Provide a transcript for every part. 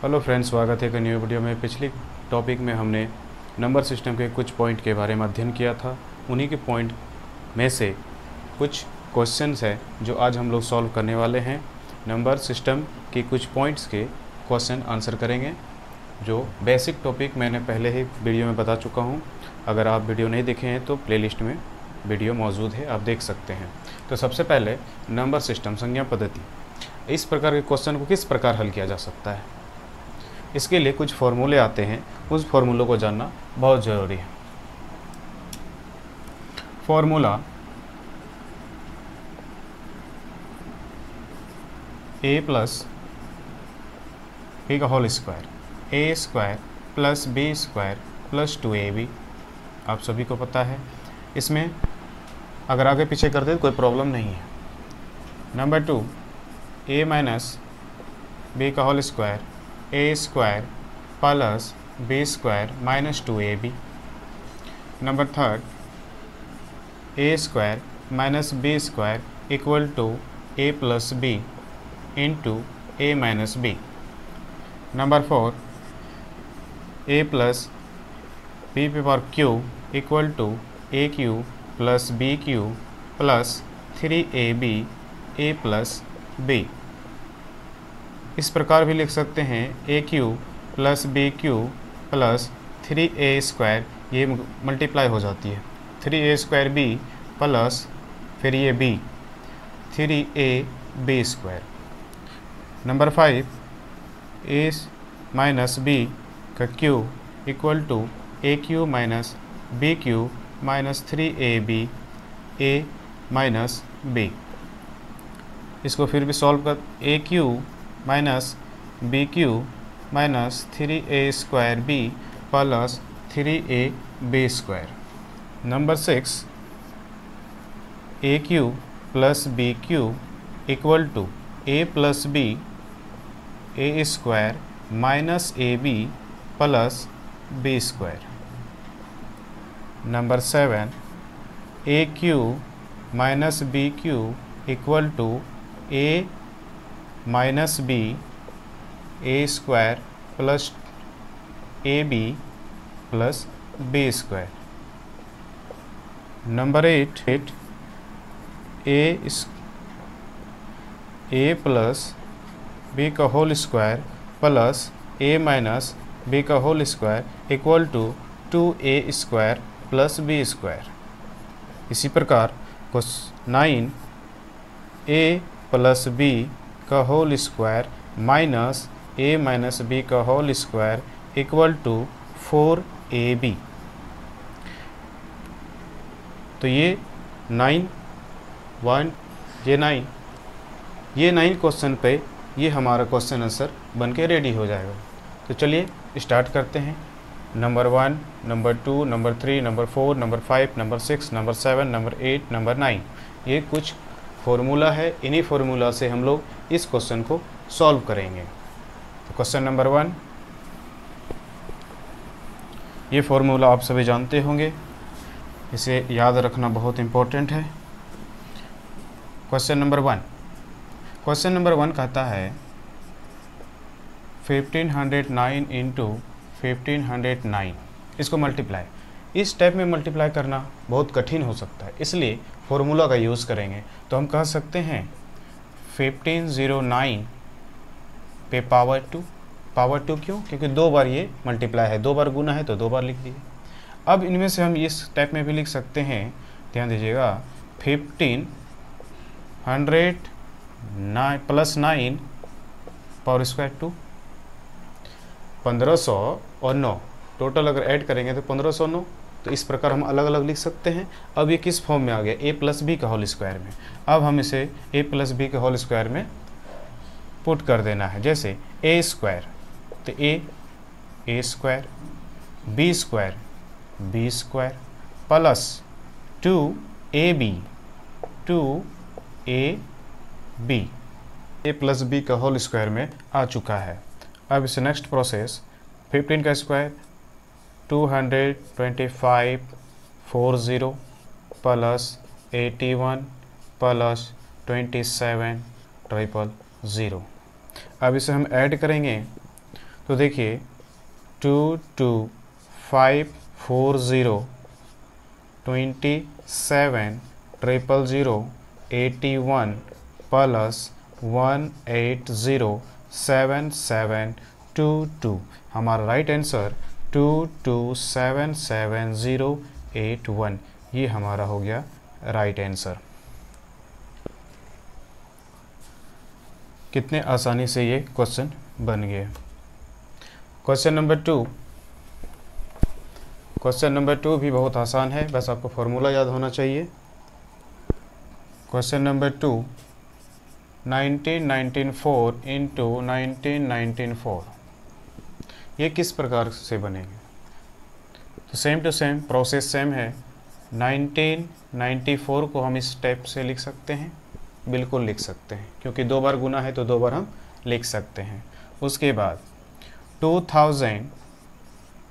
Hello friends, स्वागत है एक न्यू वीडियो में। पिछले टॉपिक में हमने नंबर सिस्टम के कुछ पॉइंट के बारे में अध्ययन किया था। उन्हीं के पॉइंट में से कुछ क्वेश्चंस है जो आज हम लोग सॉल्व करने वाले हैं। नंबर सिस्टम के कुछ पॉइंट्स के क्वेश्चन आंसर करेंगे। जो बेसिक टॉपिक मैंने पहले ही वीडियो में बता चुका हूँ। अगर आप वीडियो नहीं देखे हैं तो प्लेलिस्ट में वीडियो मौजूद है, आप देख सकते हैं। तो सबसे पहले नंबर सिस्टम संज्ञा पद्धति, इस प्रकार के क्वेश्चन को किस प्रकार हल किया जा सकता है, इसके लिए कुछ फॉर्मूले आते हैं। उस फॉर्मूलों को जानना बहुत ज़रूरी है। फॉर्मूला a प्लस बी का whole square, A square plus B square plus 2ab, आप सभी को पता है। इसमें अगर आगे पीछे करते तो कोई प्रॉब्लम नहीं है। नंबर 2, a माइनस बी का whole square, A square plus B square minus 2ab। Number 3, A square minus B square equal to A plus B into A minus B. Number 4, A plus B power cube equal to A cube plus B cube plus 3ab A plus B. इस प्रकार भी लिख सकते हैं A cube plus B cube plus 3a square, ये multiply हो जाती है 3a स्क्वायर बी प्लस फिर ये b 3ab square. Number 5, a minus b का cube equal to A cube minus B cube minus 3ab a minus b। इसको फिर भी सॉल्व कर, A cube minus B cube minus 3a square B plus 3ab square. Number 6, A cube plus B cube equal to A plus B A square minus A B plus B square. Number 7, A cube minus B cube equal to A minus B A square plus A B plus B square. Number 8, A plus B का whole square plus A minus B का whole square equal to 2a square plus B square. इसी प्रकार 9, A plus B का whole square minus A minus B का whole square equal to 4ab। तो ये 9 question पे ये हमारा क्वेश्चन आंसर बन के रेडी हो जाएगा। तो चलिए स्टार्ट करते हैं। Number 1, number 2, number 3, number 4, number 5, number 6, number 7, number 8, number 9, ये कुछ फॉर्मूला है। इन्हीं फॉर्मूला से हम लोग इस क्वेश्चन को सॉल्व करेंगे। तो क्वेश्चन नंबर 1, ये फॉर्मूला आप सभी जानते होंगे, इसे याद रखना बहुत इम्पोर्टेंट है। क्वेश्चन नंबर 1 कहता है 1509 इंटू 1509, इसको मल्टीप्लाई, इस टाइप में मल्टीप्लाई करना बहुत कठिन हो सकता है, इसलिए फॉर्मूला का यूज़ करेंगे। तो हम कह सकते हैं 1509 पे पावर 2 क्यों? क्योंकि 2 बार ये मल्टीप्लाई है, 2 बार गुना है तो 2 बार लिख दिए। अब इनमें से हम इस टाइप में भी लिख सकते हैं, ध्यान दीजिएगा, 1500 प्लस 9 पावर स्क्वायर 2, 1500 और 9 टोटल अगर ऐड करेंगे तो 1509। तो इस प्रकार हम अलग अलग लिख सकते हैं। अब ये किस फॉर्म में आ गया? ए प्लस बी का होल स्क्वायर में। अब हम इसे ए प्लस बी का होल स्क्वायर में पुट कर देना है। जैसे ए स्क्वायर, तो A square, B square plus 2ab A plus B का होल स्क्वायर में आ चुका है। अब इसे नेक्स्ट प्रोसेस, 15 का स्क्वायर 22540 प्लस 81 प्लस 27 000। अब इसे हम ऐड करेंगे तो देखिए 22540 270081 प्लस 1807722। हमारा राइट आंसर 2277081, ये हमारा हो गया राइट आंसर। कितने आसानी से ये क्वेश्चन बन गए। Question number 2। क्वेश्चन नंबर 2 भी बहुत आसान है, बस आपको फॉर्मूला याद होना चाहिए। क्वेश्चन नंबर 2, 1994 इंटू 1994, ये किस प्रकार से बनेंगे? तो same to same process same है। 1994 को हम इस टाइप से लिख सकते हैं, बिल्कुल लिख सकते हैं, क्योंकि 2 बार गुना है तो 2 बार हम लिख सकते हैं। उसके बाद 2000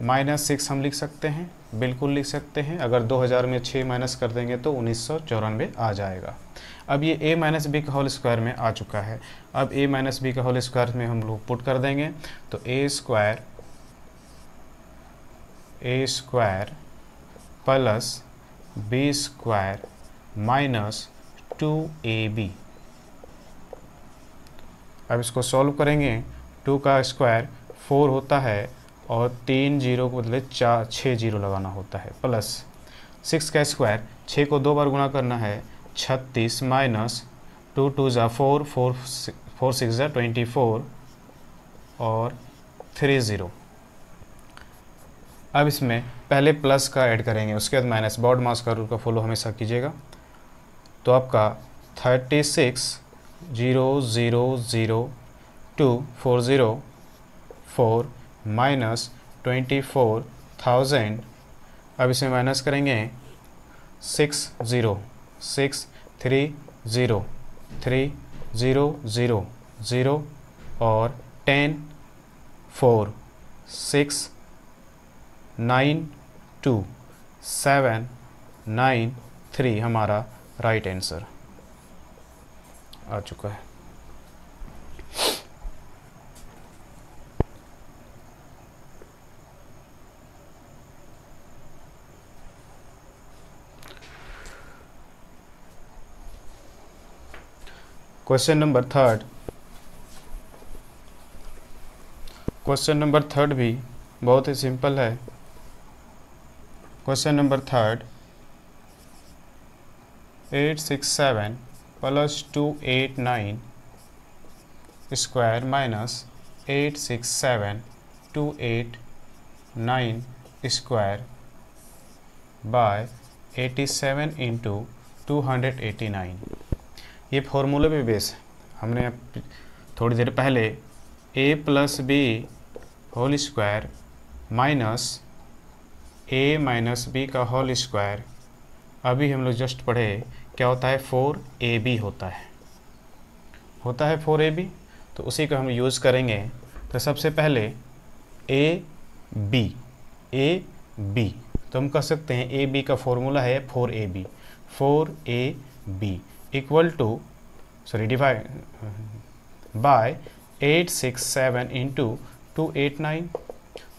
माइनस 6 हम लिख सकते हैं, बिल्कुल लिख सकते हैं। अगर 2000 में 6 माइनस कर देंगे तो 1994 आ जाएगा। अब ये a माइनस बी का होल स्क्वायर में आ चुका है। अब a माइनस बी का होल स्क्वायर में हम लोग पुट कर देंगे, तो a square plus b square minus 2ab। अब इसको सॉल्व करेंगे। 2 का स्क्वायर 4 होता है और 3 जीरो को बदले 6 जीरो लगाना होता है, प्लस 6 का स्क्वायर 6 को 2 बार गुना करना है, 36 माइनस 2 2 ज़ा 4 4 6 ज़ा 24 और 3 0। अब इसमें पहले प्लस का ऐड करेंगे, उसके बाद माइनस। बॉड मास का रूल का फॉलो हमेशा कीजिएगा। तो आपका 36,002,404 माइनस 24,000। अब इसमें माइनस करेंगे 6 0 6 3 0 3 0 0 0 और 10 4 6 9 2 7 9 3 हमारा राइट आंसर आ चुका है। Question number 3। क्वेश्चन नंबर 3 भी बहुत ही सिंपल है। Question number 3, 867 plus 289 square minus 867 289 square by 87 into 289। ये फॉर्मूले पे बेस है। हमने थोड़ी देर पहले a plus B whole square minus a minus B का होल स्क्वायर, अभी हम लोग जस्ट पढ़े क्या होता है, 4ab होता है 4ab। तो उसी को हम यूज़ करेंगे। तो सबसे पहले a b तो हम कह सकते हैं ab का फॉर्मूला है 4ab equal to divide by 867 into 289।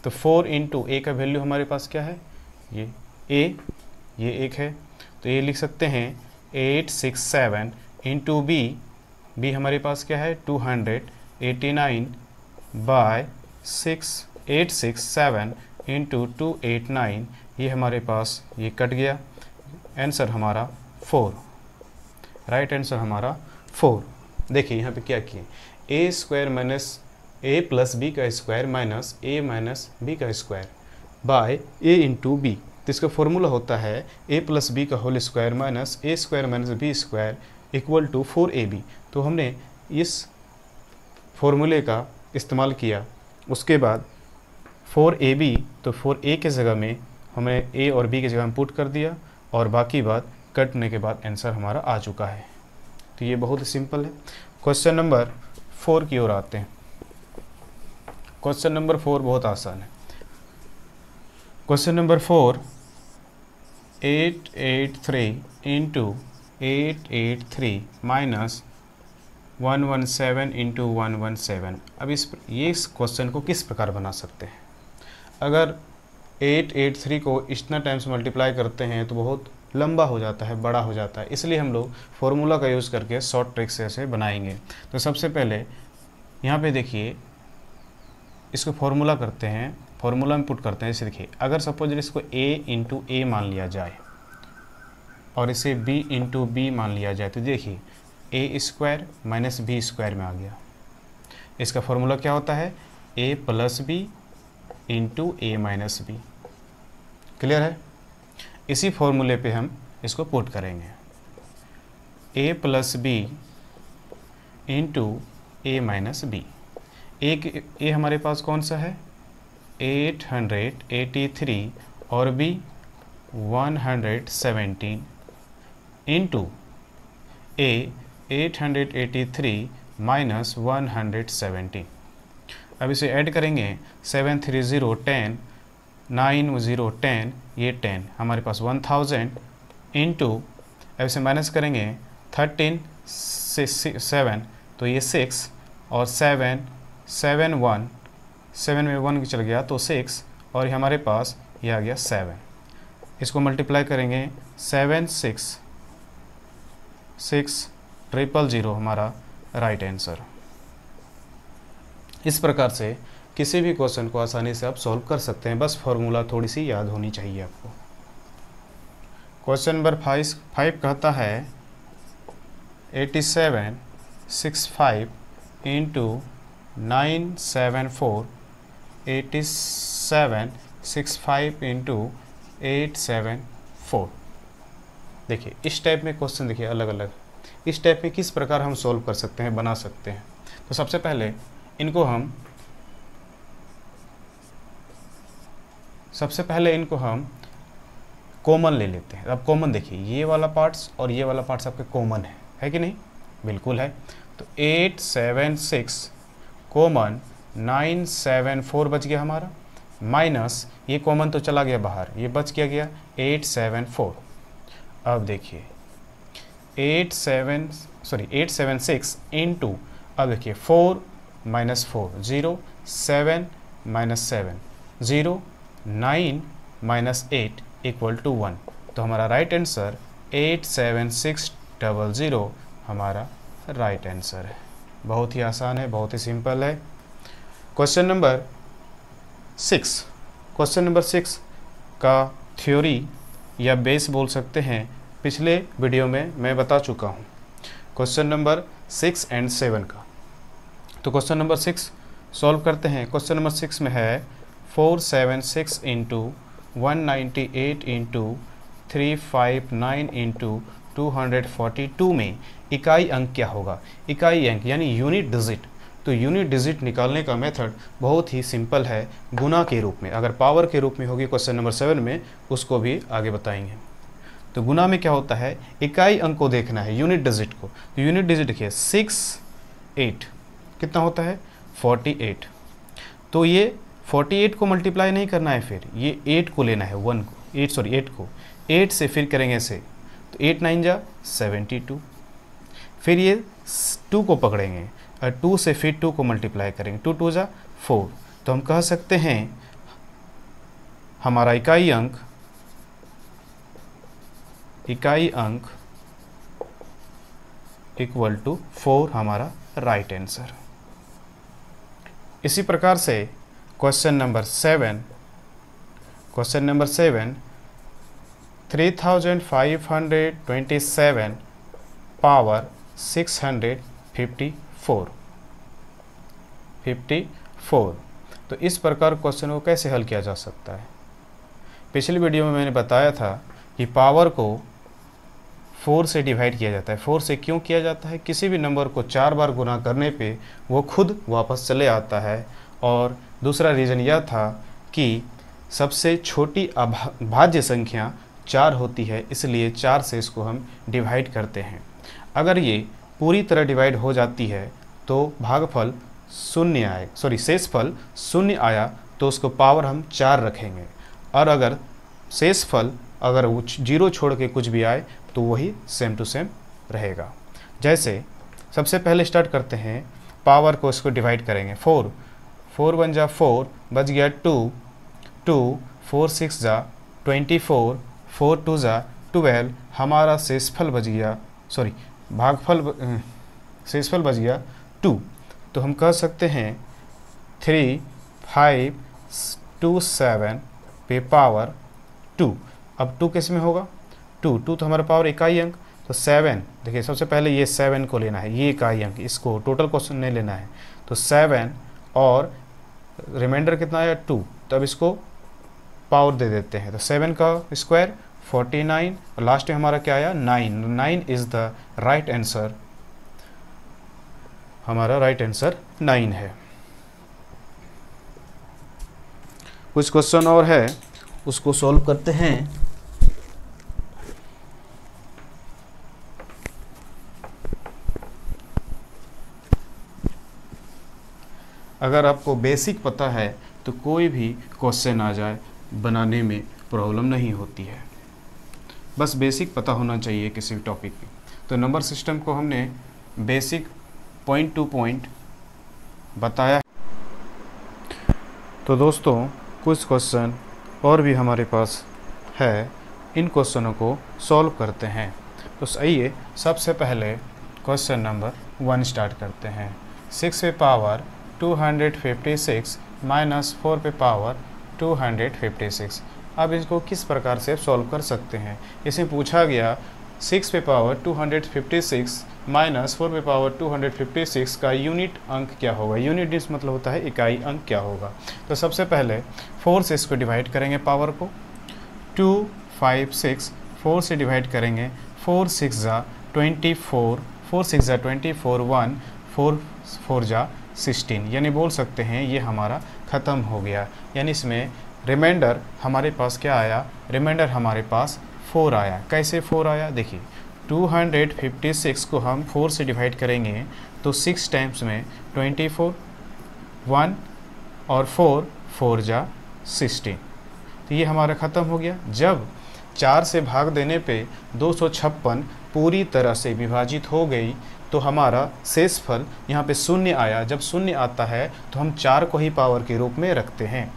तो 4 इंटू ए का वैल्यू हमारे पास क्या है, ये एक है, तो ये लिख सकते हैं 867 इंटू बी हमारे पास क्या है 289 बाय 867 इंटू 289, ये हमारे पास ये कट गया। आंसर हमारा 4, राइट आंसर हमारा 4। देखिए यहाँ पे क्या किए, A square minus A plus B का square minus A minus B का square by A into B. तो इसका फॉर्मूला होता है ए प्लस बी का whole square minus A square minus B square equal to 4ab। तो हमने इस फॉर्मूले का इस्तेमाल किया। उसके बाद 4ab, तो 4a के जगह में हमने a और b की जगह में पुट कर दिया, और बाकी बात कटने के बाद आंसर हमारा आ चुका है। तो ये बहुत ही सिंपल है। क्वेश्चन नंबर 4 की ओर आते हैं। क्वेश्चन नंबर 4 बहुत आसान है। Question number 4, 883 into 883 minus 117 into 117। अब इस क्वेश्चन को किस प्रकार बना सकते हैं? अगर 883 को इतना टाइम्स मल्टीप्लाई करते हैं तो बहुत लंबा हो जाता है, बड़ा हो जाता है, इसलिए हम लोग फॉर्मूला का यूज़ करके शॉर्ट ट्रिक से ऐसे बनाएंगे। तो सबसे पहले यहाँ पे देखिए, इसको फॉर्मूला करते हैं, फॉर्मूला में पुट करते हैं। जैसे देखिए, अगर सपोज इसको a इंटू ए मान लिया जाए और इसे b इंटू बी मान लिया जाए, तो देखिए A square minus B square में आ गया। इसका फॉर्मूला क्या होता है? a plus B into A minus B. Clear है? इसी फॉर्मूले पे हम इसको पुट करेंगे, a plus B into A minus B. ए हमारे पास कौन सा है? 883 और b 117 इंटू ए 883 माइनस 117। अब इसे ऐड करेंगे, 7 3 0 10, 9 0 10, ये 10 हमारे पास 1000 इंटू, अब इसे माइनस करेंगे 13 से 7, तो ये 6 और 7 7 1, 7 में 1 चल गया तो 6, और ये हमारे पास ये आ गया 7। इसको मल्टीप्लाई करेंगे 7 6 6 000 हमारा राइट आंसर। इस प्रकार से किसी भी क्वेश्चन को आसानी से आप सॉल्व कर सकते हैं, बस फॉर्मूला थोड़ी सी याद होनी चाहिए आपको। क्वेश्चन नंबर 5 कहता है 8765 इंटू 974, 8765 इंटू 874। देखिए इस टाइप में क्वेश्चन देखिए अलग अलग, इस टाइप में किस प्रकार हम सॉल्व कर सकते हैं, बना सकते हैं। तो सबसे पहले इनको हम कॉमन ले लेते हैं। अब कॉमन देखिए, ये वाला पार्ट्स और ये वाला पार्ट्स आपके कॉमन है कि नहीं? बिल्कुल है। तो 876 कॉमन 974 बच गया हमारा, माइनस ये कॉमन तो चला गया बाहर, ये बच गया 874। अब देखिए 876 इंटू, अब देखिए 4 minus 4 0, 7 minus 7 0, 9 minus 8 equal to 1। तो हमारा राइट आंसर 87600 हमारा राइट आंसर है। बहुत ही आसान है, बहुत ही सिंपल है। क्वेश्चन नंबर 6 का थ्योरी या बेस बोल सकते हैं, पिछले वीडियो में मैं बता चुका हूँ। क्वेश्चन नंबर 6 और 7 का, तो क्वेश्चन नंबर 6 सॉल्व करते हैं। क्वेश्चन नंबर 6 में है 476 इंटू 198 इंटू 359 इंटू 242 में इकाई अंक क्या होगा? इकाई अंक यानी यूनिट डिजिट। तो यूनिट डिजिट निकालने का मेथड बहुत ही सिंपल है, गुना के रूप में। अगर पावर के रूप में होगी क्वेश्चन नंबर 7 में, उसको भी आगे बताएंगे। तो गुना में क्या होता है? इकाई अंक को देखना है, यूनिट डिजिट को। तो यूनिट डिजिट देखिए 6 8 कितना होता है? 48। तो ये 48 को मल्टीप्लाई नहीं करना है, फिर ये 8 को लेना है, 8 को 8 से फिर करेंगे ऐसे, तो 8 9 जा 72। फिर ये 2 को पकड़ेंगे और 2 से फिर 2 को मल्टीप्लाई करेंगे, 2 2 जा 4। तो हम कह सकते हैं हमारा इकाई अंक इक्वल टू 4 हमारा राइट आंसर। इसी प्रकार से क्वेश्चन नंबर 7 3527 पावर 654। तो इस प्रकार क्वेश्चन को कैसे हल किया जा सकता है? पिछली वीडियो में मैंने बताया था कि पावर को 4 से डिवाइड किया जाता है। 4 से क्यों किया जाता है? किसी भी नंबर को 4 बार गुना करने पे वो खुद वापस चले आता है। और दूसरा रीज़न यह था कि सबसे छोटी भाज्य संख्या 4 होती है, इसलिए 4 से इसको हम डिवाइड करते हैं। अगर ये पूरी तरह डिवाइड हो जाती है तो भागफल शून्य आए, शेषफल शून्य आया तो उसको पावर हम 4 रखेंगे। और अगर शेषफल अगर वो 0 छोड़ के कुछ भी आए तो वही सेम टू सेम रहेगा। जैसे सबसे पहले स्टार्ट करते हैं, पावर को इसको डिवाइड करेंगे। 4 1 जा 4, बच गया 2 4 6 जा 24, 4 2 जा 12, हमारा शेषफल बच गया, सॉरी शेषफल बच गया 2। तो हम कह सकते हैं 3 5 2 7 पे पावर 2। अब 2 किस में होगा, 2 तो हमारा पावर इकाई अंक, तो 7, देखिए सबसे पहले ये 7 को लेना है, ये इकाई अंक, इसको टोटल क्वेश्चन नहीं लेना है। तो 7 और रिमाइंडर कितना आया 2, तो अब इसको पावर दे देते हैं। तो 7 का स्क्वायर 49 और लास्ट में हमारा क्या आया 9 इज़ द राइट आंसर, हमारा राइट आंसर 9 है। कुछ क्वेश्चन और है, उसको सॉल्व करते हैं। अगर आपको बेसिक पता है तो कोई भी क्वेश्चन आ जाए बनाने में प्रॉब्लम नहीं होती है, बस बेसिक पता होना चाहिए किसी भी टॉपिक की। तो नंबर सिस्टम को हमने बेसिक पॉइंट टू पॉइंट बताया। तो दोस्तों कुछ क्वेश्चन और भी हमारे पास है, इन क्वेश्चनों को सॉल्व करते हैं। तो आइए सबसे पहले क्वेश्चन नंबर 1 स्टार्ट करते हैं। 6 पे पावर 256 माइनस 4 पे पावर 256। अब इसको किस प्रकार से सॉल्व कर सकते हैं। इसमें पूछा गया 6 पे पावर 256 माइनस 4 पे पावर 256 का यूनिट अंक क्या होगा। यूनिट मतलब होता है इकाई अंक क्या होगा। तो सबसे पहले 4 से इसको डिवाइड करेंगे, पावर को 2 5 6, 4 से डिवाइड करेंगे, 4 6 जा 24, 4 6 जा 24, 1 4 4 जा 16, यानी बोल सकते हैं ये हमारा ख़त्म हो गया। यानी इसमें रिमाइंडर हमारे पास क्या आया, रिमाइंडर हमारे पास 4 आया। कैसे 4 आया, देखिए 256 को हम 4 से डिवाइड करेंगे तो 6 टाइम्स में 24, 1 और 4 4 जा 16, तो ये हमारा ख़त्म हो गया। जब 4 से भाग देने पे 256 पूरी तरह से विभाजित हो गई तो हमारा शेषफल यहाँ पे 0 आया। जब 0 आता है तो हम 4 को ही पावर के रूप में रखते हैं,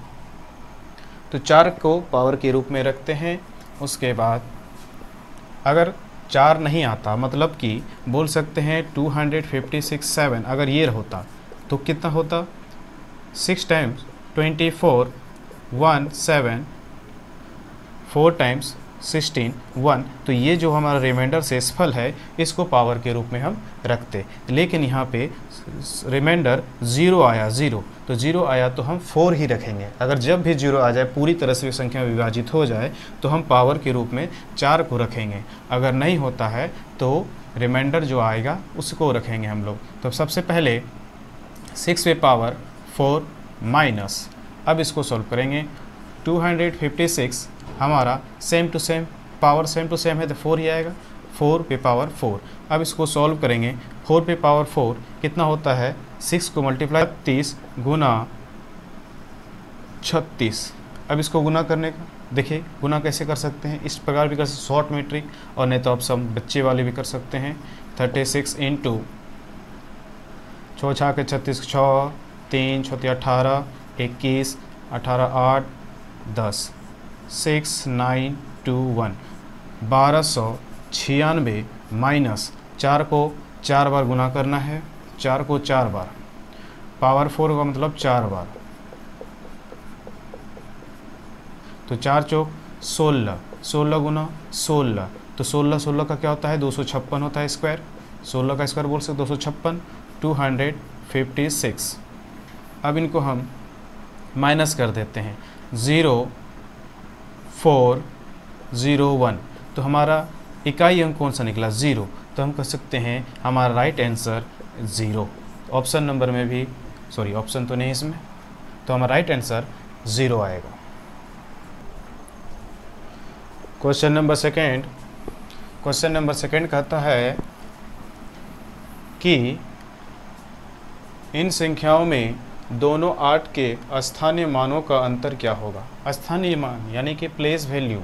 तो 4 को पावर के रूप में रखते हैं। उसके बाद अगर 4 नहीं आता, मतलब कि बोल सकते हैं 256 7 अगर ये होता तो कितना होता, 6 टाइम्स 24, 1 7, 4 टाइम्स 16, 1, तो ये जो हमारा रिमाइंडर शेषफल है इसको पावर के रूप में हम रखते। लेकिन यहाँ पे रिमाइंडर 0 आया, 0, तो 0 आया तो हम 4 ही रखेंगे। अगर जब भी 0 आ जाए, पूरी तरह से संख्या विभाजित हो जाए, तो हम पावर के रूप में 4 को रखेंगे। अगर नहीं होता है तो रिमाइंडर जो आएगा उसको रखेंगे हम लोग। तो सबसे पहले 6 पे पावर 4 माइनस, अब इसको सॉल्व करेंगे। 256 हमारा same to same, power same to same है तो 4 ही आएगा, 4 पे पावर 4। अब इसको सॉल्व करेंगे, 4 पे पावर 4 कितना होता है, 6 को मल्टीप्लाई 36 गुना 36। अब इसको गुना करने का देखिए गुना कैसे कर सकते हैं, इस प्रकार भी कर सकते, शॉर्ट में ट्रिक, और नहीं तो आप सब बच्चे वाले भी कर सकते हैं। 36 इंटू 6 6 के 36, 6 3 6 18, 21 18 8 10, 6 9 2 1, 1296 माइनस 4 को 4 बार गुना करना है, 4 को 4 बार, पावर 4 का मतलब 4 बार, तो 4 चौक 16, 16 गुना 16, तो 16 16 का क्या होता है, 256 होता है स्क्वायर, 16 का स्क्वायर बोल सकते 256, 256। अब इनको हम माइनस कर देते हैं, 0 4 0 1, तो हमारा इकाई अंक कौन सा निकला, 0, तो हम कह सकते हैं हमारा राइट आंसर 0। ऑप्शन नंबर में भी, सॉरी ऑप्शन तो नहीं इसमें, तो हमारा राइट आंसर 0 आएगा। क्वेश्चन नंबर सेकेंड कहता है कि इन संख्याओं में दोनों 8 के स्थानीय मानों का अंतर क्या होगा। स्थानीय मान यानी कि प्लेस वैल्यू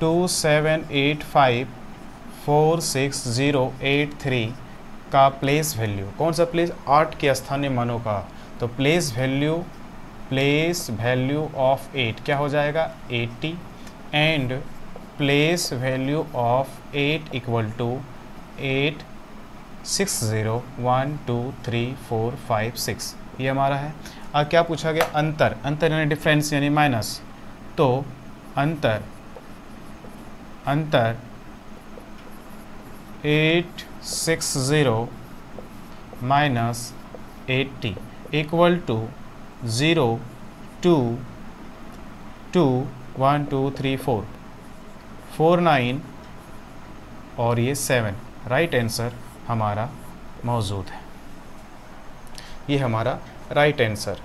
2 7 8 5 4 6 0 8 3 का प्लेस वैल्यू, कौन सा प्लेस, 8 के स्थानीय मानों का, तो प्लेस वैल्यू ऑफ 8 क्या हो जाएगा 80 and place value of 8 equal to 8 6 0 1 2 3 4 5 6, ये हमारा है। अब क्या पूछा गया, अंतर यानी डिफरेंस यानी माइनस, तो अंतर 860 माइनस 80 इक्वल टू 0 2 2 1 2 3 4 4 9 और ये 7, राइट आंसर हमारा मौजूद है, ये हमारा right answer.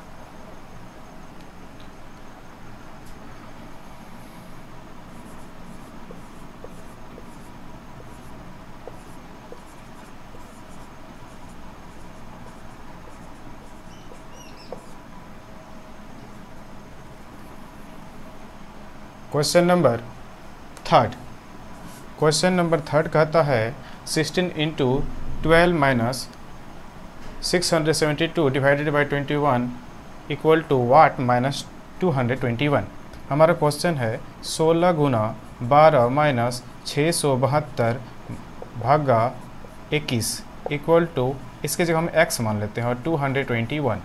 Question number third कहता है 16 into 12 minus 672 divided by 21 equal to what minus 221। हमारा क्वेश्चन है 16 गुना 12 माइनस 672 भागा 21 इक्वल टू, इसके जगह हम x मान लेते हैं और 221।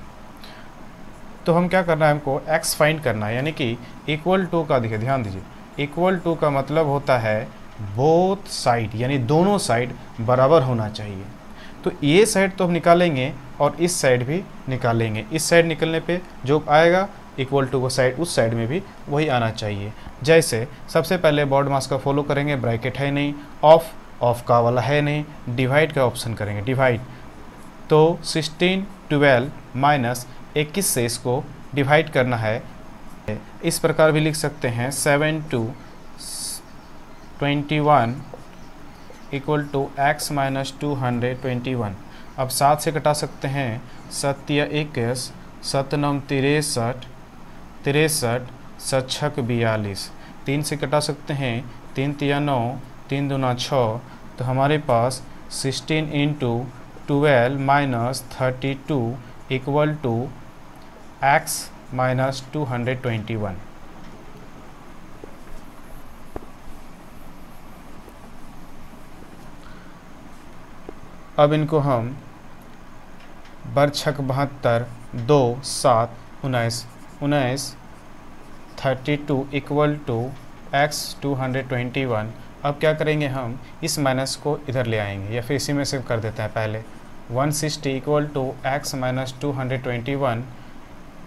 तो हम क्या करना है, हमको x फाइंड करना है, यानी कि इक्वल टू का, देखिए ध्यान दीजिए, इक्वल टू का मतलब होता है बोथ साइड, यानी दोनों साइड बराबर होना चाहिए। तो ये साइड तो हम निकालेंगे और इस साइड भी निकालेंगे, इस साइड निकलने पे जो आएगा इक्वल टू को साइड, उस साइड में भी वही आना चाहिए। जैसे सबसे पहले बॉड मास का फॉलो करेंगे, ब्रैकेट है नहीं, ऑफ का वाला है नहीं, डिवाइड का ऑप्शन करेंगे, डिवाइड, तो 16 12 माइनस 21 से इसको डिवाइड करना है। इस प्रकार भी लिख सकते हैं 7 2 21 इक्वल टू x माइनस 221। अब 7 से कटा सकते हैं, 7 या 21, 7 9 63, 63 7 6 42, 3 से कटा सकते हैं, 3 या 9, 3 दूना 6, तो हमारे पास 16 into 12 minus 32 equal to x minus 221। अब इनको हम बरछक 72 2 7 19 19 32 इक्वल टू x 221। अब क्या करेंगे, हम इस माइनस को इधर ले आएंगे, या फिर इसी में से कर देते हैं पहले, 160 इक्वल टू x माइनस 221,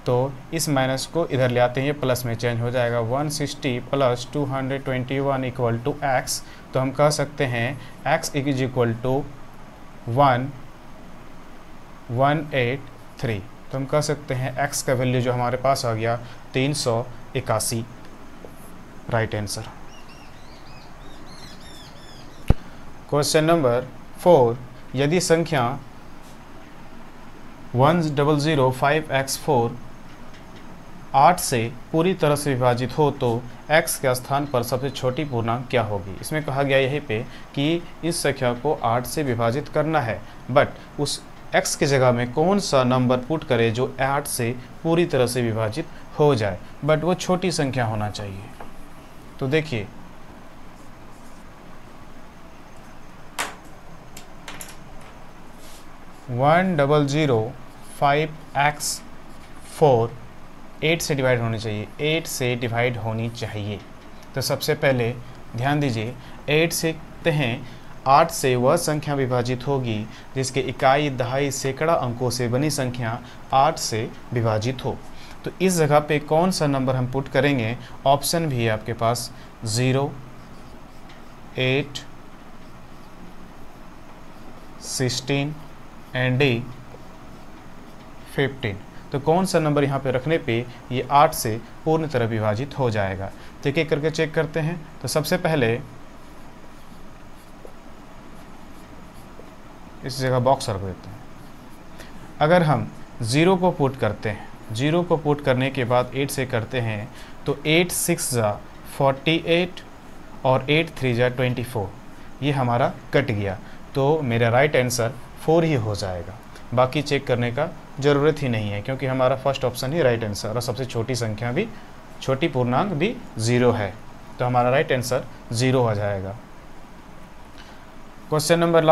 तो इस माइनस को इधर ले आते हैं, ये प्लस में चेंज हो जाएगा, 160 प्लस 221 इक्वल टू x, तो हम कह सकते हैं x इज इक्वल टू 1183, तो हम कह सकते हैं x का वैल्यू जो हमारे पास आ गया 381, राइट आंसर। क्वेश्चन नंबर 4, यदि संख्या 1005x4 8 से पूरी तरह से विभाजित हो तो x के स्थान पर सबसे छोटी पूर्णांक क्या होगी। इसमें कहा गया यहीं पे कि इस संख्या को 8 से विभाजित करना है, बट उस x के जगह में कौन सा नंबर पुट करे जो 8 से पूरी तरह से विभाजित हो जाए, बट वो छोटी संख्या होना चाहिए। तो देखिए 1005x4 8 से डिवाइड होनी चाहिए, 8 से डिवाइड होनी चाहिए। तो सबसे पहले ध्यान दीजिए, 8 से कहते हैं 8 से वह संख्या विभाजित होगी जिसके इकाई दहाई सैकड़ा अंकों से बनी संख्या 8 से विभाजित हो। तो इस जगह पे कौन सा नंबर हम पुट करेंगे, ऑप्शन भी है आपके पास 0 8 16 एंड D 15। तो कौन सा नंबर यहाँ पे रखने पे ये 8 से पूर्ण तरह विभाजित हो जाएगा। तो एक एक करके चेक करते हैं। तो सबसे पहले इस जगह बॉक्स रख देते हैं। अगर हम 0 को पुट करते हैं, 0 को पुट करने के बाद 8 से करते हैं तो 8 6 जा 48 और 8 3 जा 24, ये हमारा कट गया। तो मेरा राइट आंसर 4 ही हो जाएगा, बाकी चेक करने का ज़रूरत ही नहीं है क्योंकि हमारा फर्स्ट ऑप्शन ही राइट आंसर और सबसे छोटी संख्या भी, छोटी पूर्णांक भी 0 है, तो हमारा राइट आंसर 0 हो जाएगा। क्वेश्चन नंबर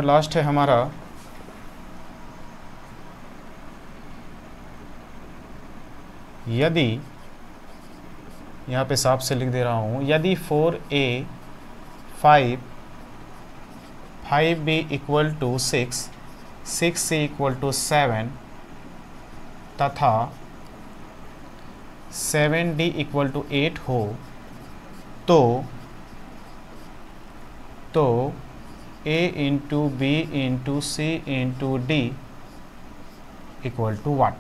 लास्ट है हमारा, यदि, यहाँ पे साफ से लिख दे रहा हूँ, यदि 4a 5b equal to 6, 6c equal to 7 तथा 7d इक्वल टू 8 हो तो a into b into c into d equal to what,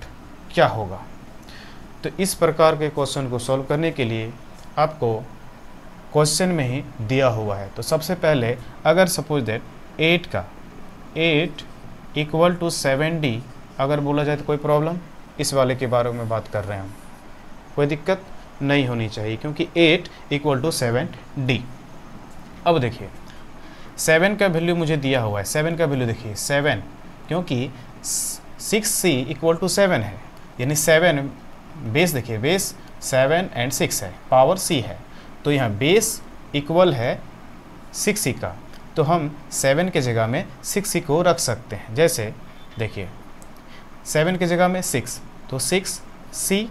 क्या होगा। तो इस प्रकार के क्वेश्चन को सॉल्व करने के लिए आपको क्वेश्चन में ही दिया हुआ है। तो सबसे पहले अगर suppose that 8 equal to 7d अगर बोला जाए तो कोई प्रॉब्लम, इस वाले के बारे में बात कर रहे हैं हम, कोई दिक्कत नहीं होनी चाहिए क्योंकि 8 इक्वल टू 7d। अब देखिए 7 का वैल्यू मुझे दिया हुआ है, 7 का वैल्यू देखिए 7, क्योंकि 6c इक्वल टू 7 है, यानी 7 बेस, देखिए बेस 7 एंड 6 है, पावर c है, तो यहाँ बेस इक्वल है 6c का, तो हम 7 के जगह में 6c को रख सकते हैं। जैसे देखिए 7 की जगह में 6, तो 6c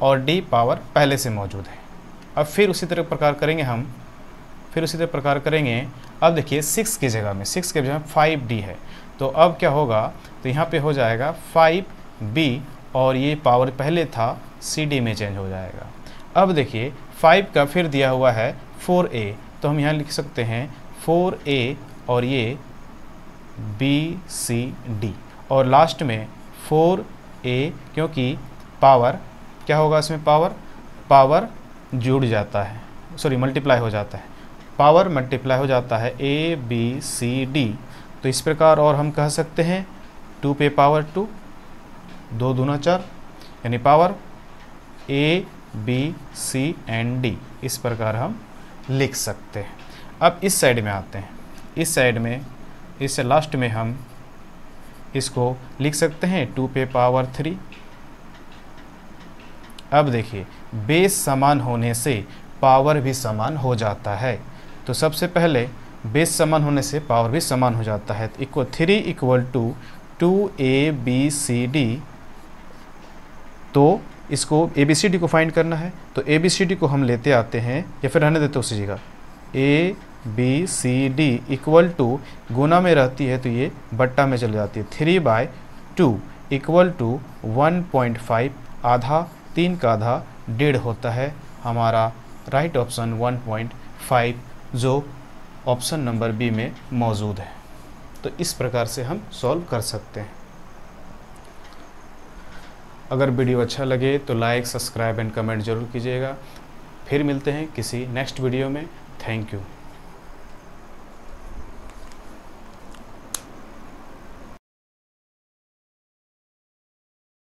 और d पावर पहले से मौजूद है। अब फिर उसी तरह प्रकार करेंगे, अब देखिए 6 की जगह में 5d है, तो अब क्या होगा, तो यहाँ पे हो जाएगा 5b और ये पावर पहले था cd में चेंज हो जाएगा। अब देखिए 5 का फिर दिया हुआ है 4a, तो हम यहाँ लिख सकते हैं 4a और ये bcd और लास्ट में 4a, क्योंकि पावर क्या होगा इसमें, पावर जुड़ जाता है, सॉरी मल्टीप्लाई हो जाता है, पावर मल्टीप्लाई हो जाता है a b c d। तो इस प्रकार और हम कह सकते हैं 2 पे पावर 2, 2 दूना 4, यानी power a b c and d, इस प्रकार हम लिख सकते हैं। अब इस साइड में आते हैं, इस साइड में इससे लास्ट में हम इसको लिख सकते हैं 2 पे पावर 3। अब देखिए बेस समान होने से पावर भी समान हो जाता है, तो सबसे पहले बेस समान होने से पावर भी समान हो जाता है, तो 3 इक्वल टू 2abcd, तो इसको abcd को फाइंड करना है, तो abcd को हम लेते आते हैं या फिर रहने देते उसी जगह, abcd इक्वल टू गुना में रहती है तो ये बट्टा में चल जाती है, 3/2 इक्वल टू 1.5, आधा 3 का आधा 1.5 होता है हमारा राइट ऑप्शन 1.5, जो ऑप्शन नंबर बी में मौजूद है। तो इस प्रकार से हम सॉल्व कर सकते हैं। अगर वीडियो अच्छा लगे तो लाइक, सब्सक्राइब एंड कमेंट जरूर कीजिएगा। फिर मिलते हैं किसी नेक्स्ट वीडियो में। Thank you.